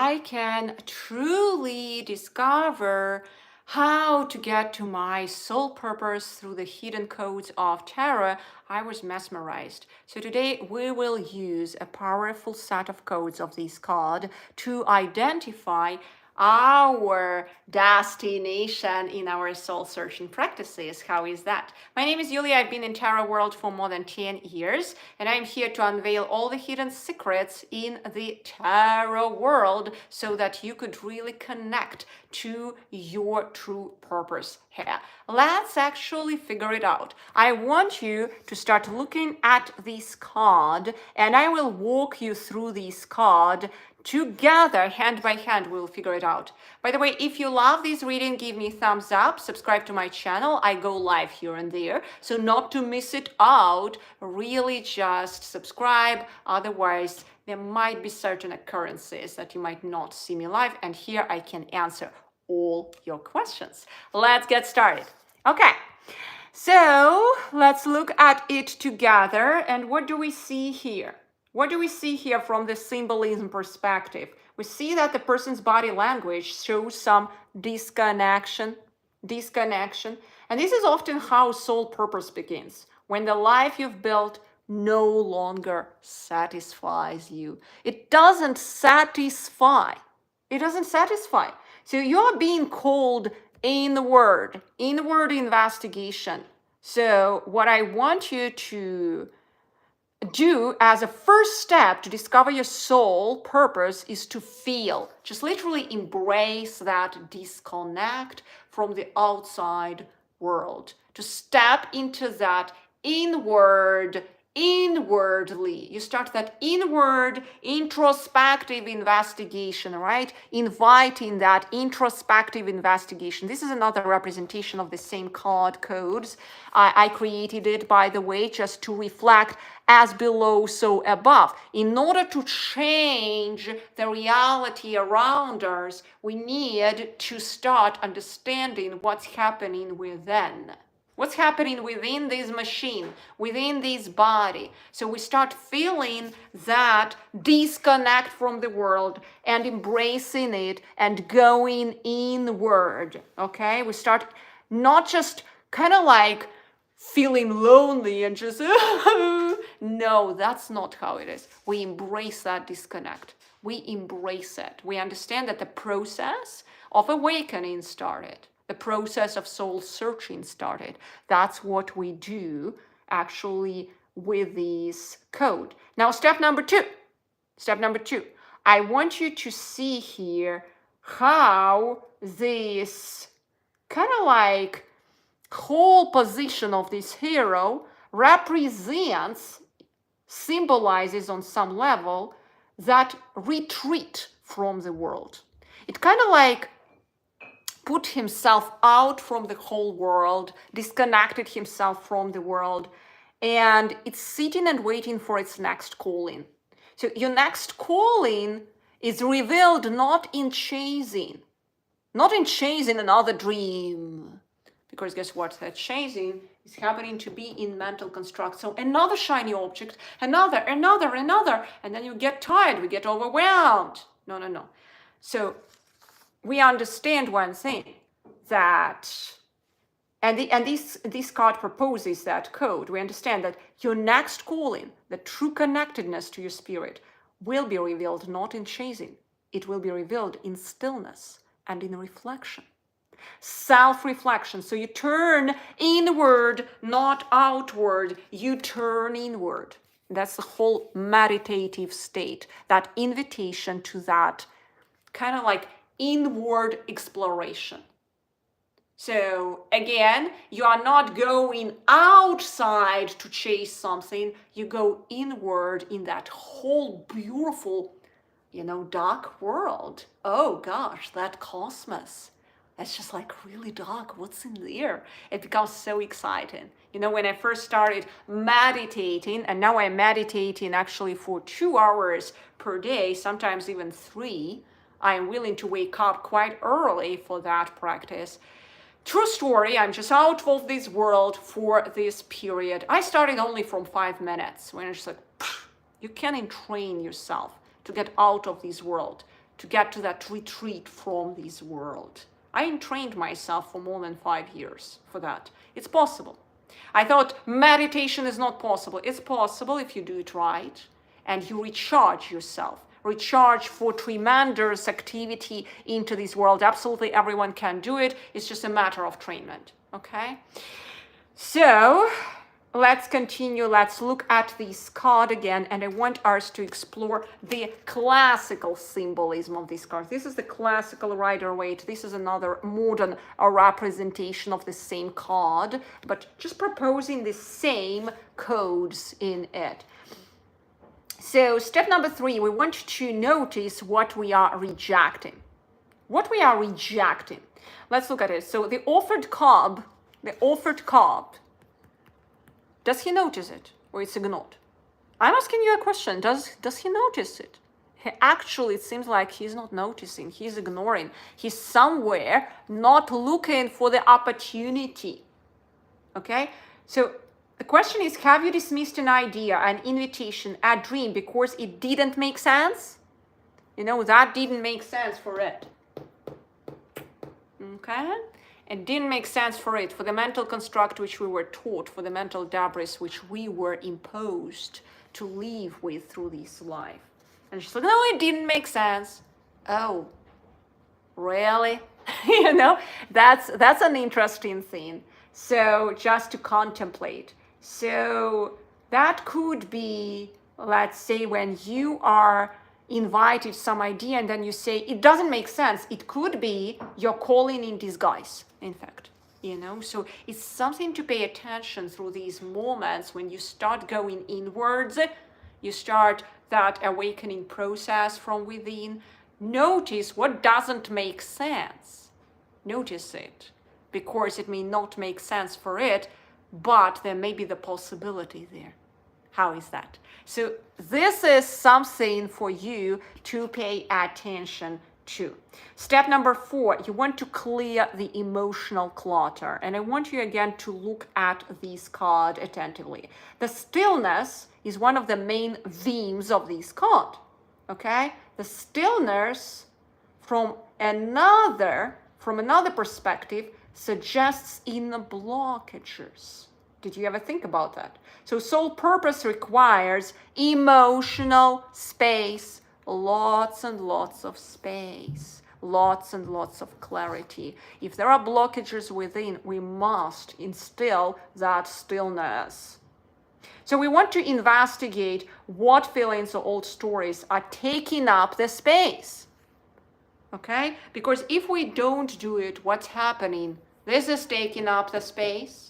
I can truly discover how to get to my soul purpose through the hidden codes of tarot, I was mesmerized. So today we will use a powerful set of codes of this card to identify our destination in our soul searching practices. How is that? My name is Yulia. I've been in tarot world for more than 10 years, and I'm here to unveil all the hidden secrets in the tarot world so that you could really connect to your true purpose here. Let's actually figure it out. I want you to start looking at this card, and I will walk you through this card together, hand by hand. We'll figure it out. By the way, if you love this reading, give me a thumbs up, subscribe to my channel. I go live here and there, so not to miss it out, really just subscribe. Otherwise, there might be certain occurrences that you might not see me live, and here I can answer all your questions. Let's get started. Okay, so let's look at it together. And what do we see here? What do we see here from the symbolism perspective? We see that the person's body language shows some disconnection. And this is often how soul purpose begins, when the life you've built no longer satisfies you. It doesn't satisfy. It doesn't satisfy. So you're being called inward investigation. So what I want you to do as a first step to discover your soul purpose is to feel. Just literally embrace that disconnect from the outside world. To step into that inwardly. You start that inward introspective investigation, right? Inviting that introspective investigation. This is another representation of the same card codes. I created it, by the way, just to reflect as below, so above. In order to change the reality around us, we need to start understanding what's happening within. What's happening within this machine, within this body. So we start feeling that disconnect from the world and embracing it and going inward, okay? We start not just kind of like feeling lonely and just, no, that's not how it is. We embrace that disconnect. We embrace it. We understand that the process of awakening started. The process of soul searching started. That's what we do actually with this code. Now, step number two. I want you to see here how this kind of like whole position of this hero represents, symbolizes on some level that retreat from the world. It kind of like put himself out from the whole world, disconnected himself from the world, and it's sitting and waiting for its next calling. So your next calling is revealed not in chasing another dream. Because guess what? That chasing is happening to be in mental construct. So another shiny object, another, and then you get tired, we get overwhelmed. No. So we understand one thing, that, and this card proposes that code. We understand that your next calling, the true connectedness to your spirit, will be revealed not in chasing. It will be revealed in stillness and in reflection. Self-reflection. So you turn inward, not outward. You turn inward. That's the whole meditative state, that invitation to that kind of like inward exploration. So again, you are not going outside to chase something. You go inward in that whole beautiful, dark world. Oh gosh, that cosmos. That's just like really dark. What's in there? It becomes so exciting. When I first started meditating, and now I'm meditating actually for 2 hours per day, sometimes even 3. I'm willing to wake up quite early for that practice. True story, I'm just out of this world for this period. I started only from 5 minutes when it's like, you can train yourself to get out of this world, to get to that retreat from this world. I trained myself for more than 5 years for that. It's possible. I thought meditation is not possible. It's possible if you do it right and you recharge yourself. Recharge for tremendous activity into this world. Absolutely everyone can do it. It's just a matter of trainment. Okay? So let's continue. Let's look at this card again, and I want us to explore the classical symbolism of this card. This is the classical Rider-Waite. This is another modern representation of the same card, but just proposing the same codes in it. So step number 3, we want to notice what we are rejecting. What we are rejecting. Let's look at it. So the offered card, does he notice it or it's ignored? I'm asking you a question. Does he notice it? Actually, it seems like he's not noticing. He's ignoring. He's somewhere not looking for the opportunity. Okay? So the question is, have you dismissed an idea, an invitation, a dream because it didn't make sense? You know, that didn't make sense for it. Okay? It didn't make sense for it, for the mental construct which we were taught, for the mental debris which we were imposed to live with through this life. And she's like, no, it didn't make sense. Oh, really? You know, that's an interesting thing. So just to contemplate. So that could be, let's say, when you are invited some idea and then you say it doesn't make sense. It could be your calling in disguise, in fact. You know, so it's something to pay attention through these moments when you start going inwards, you start that awakening process from within. Notice what doesn't make sense. Notice it, because it may not make sense for it, but there may be the possibility there. How is that? So this is something for you to pay attention to. Step number 4, you want to clear the emotional clutter. And I want you again to look at this card attentively. The stillness is one of the main themes of this card. Okay? The stillness from another perspective suggests inner blockages. Did you ever think about that? So soul purpose requires emotional space, lots and lots of space, lots and lots of clarity. If there are blockages within, we must instill that stillness. So we want to investigate what feelings or old stories are taking up the space. Okay? Because if we don't do it, what's happening? This is taking up the space.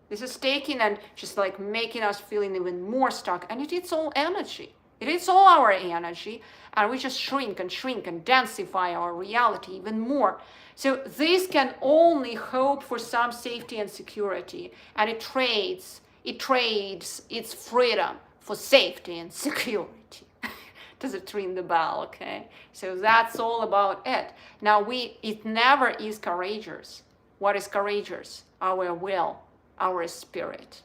This is taking and just like making us feeling even more stuck. And it eats all energy. It eats all our energy. And we just shrink and densify our reality even more. So this can only hope for some safety and security. And it trades its freedom for safety and security. Does it ring the bell? Okay. So that's all about it. Now it never is courageous. What is courageous? Our will. Our spirit.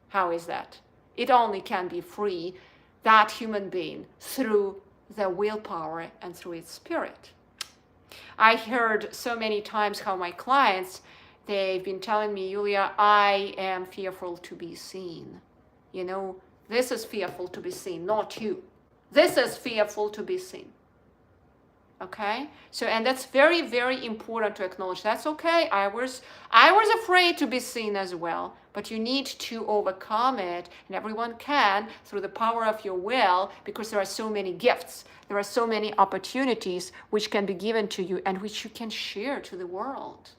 How is that? It only can be free, that human being, through the willpower and through its spirit. I heard so many times how my clients, they've been telling me, Yulia, I am fearful to be seen. You know, this is fearful to be seen, not you. This is fearful to be seen. Okay? So, and that's very, very important to acknowledge. That's okay. I was afraid to be seen as well, but you need to overcome it, and everyone can through the power of your will, because there are so many gifts. There are so many opportunities which can be given to you and which you can share to the world.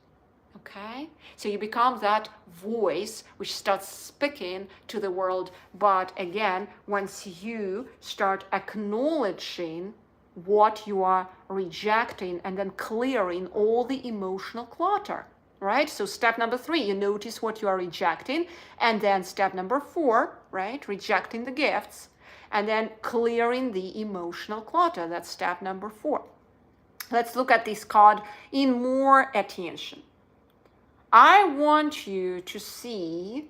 Okay? So you become that voice which starts speaking to the world. But again, once you start acknowledging what you are rejecting and then clearing all the emotional clutter, right? So step number 3, you notice what you are rejecting, and then step number 4, right? Rejecting the gifts, and then clearing the emotional clutter. That's step number 4. Let's look at this card in more attention. I want you to see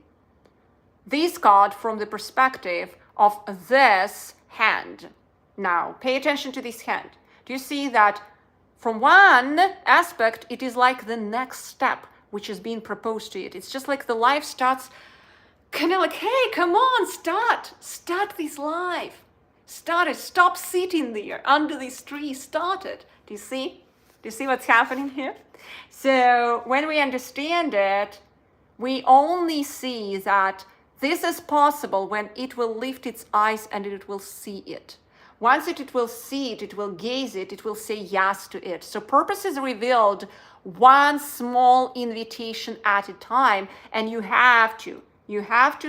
this card from the perspective of this hand. Now, pay attention to this hand. Do you see that from one aspect, it is like the next step which is being proposed to it. It's just like the life starts kind of like, hey, come on, start this life. Start it. Stop sitting there under this tree. Start it. Do you see? Do you see what's happening here? So when we understand it, we only see that this is possible when it will lift its eyes and it will see it. Once it will see it, it will gaze it will say yes to it. So purpose is revealed one small invitation at a time, and you have to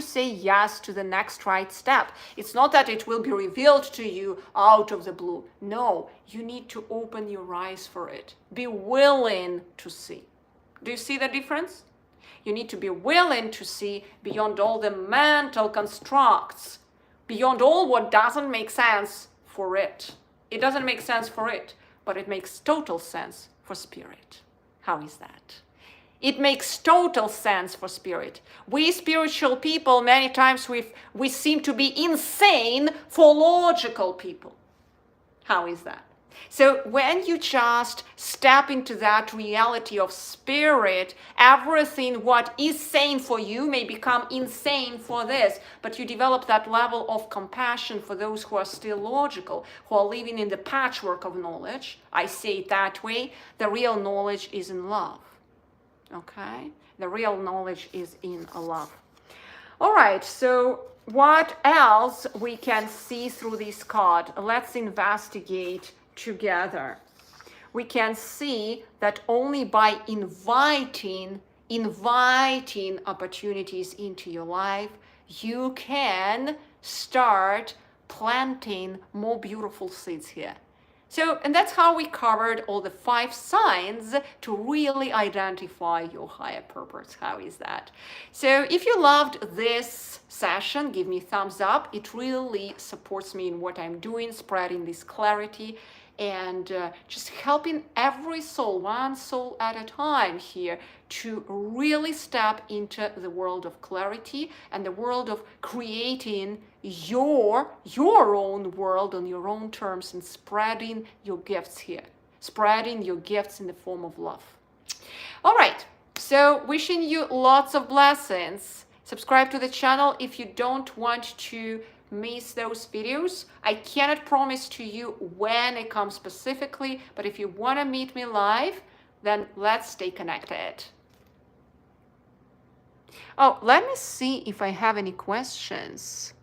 say yes to the next right step. It's not that it will be revealed to you out of the blue. No, you need to open your eyes for it. Be willing to see. Do you see the difference? You need to be willing to see beyond all the mental constructs, beyond all what doesn't make sense for it. It doesn't make sense for it, but it makes total sense for spirit. How is that? It makes total sense for spirit. We spiritual people, many times we seem to be insane for logical people. How is that? So when you just step into that reality of spirit, everything what is sane for you may become insane for this, but you develop that level of compassion for those who are still logical, who are living in the patchwork of knowledge. I say it that way. The real knowledge is in love. Okay? The real knowledge is in love. All right, so what else we can see through this card? Let's investigate together. We can see that only by inviting opportunities into your life, you can start planting more beautiful seeds here. So, and that's how we covered all the 5 signs to really identify your higher purpose. How is that? So if you loved this session, give me a thumbs up. It really supports me in what I'm doing, spreading this clarity and just helping every soul, one soul at a time here, to really step into the world of clarity and the world of creating your own world on your own terms and spreading your gifts here, spreading your gifts in the form of love. All right, so wishing you lots of blessings. Subscribe to the channel if you don't want to miss those videos. I cannot promise to you when it comes specifically, but if you want to meet me live, then let's stay connected. Oh, let me see if I have any questions.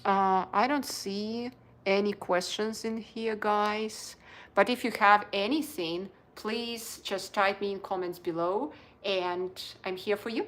I don't see any questions in here, guys. But if you have anything, please just type me in comments below, and I'm here for you.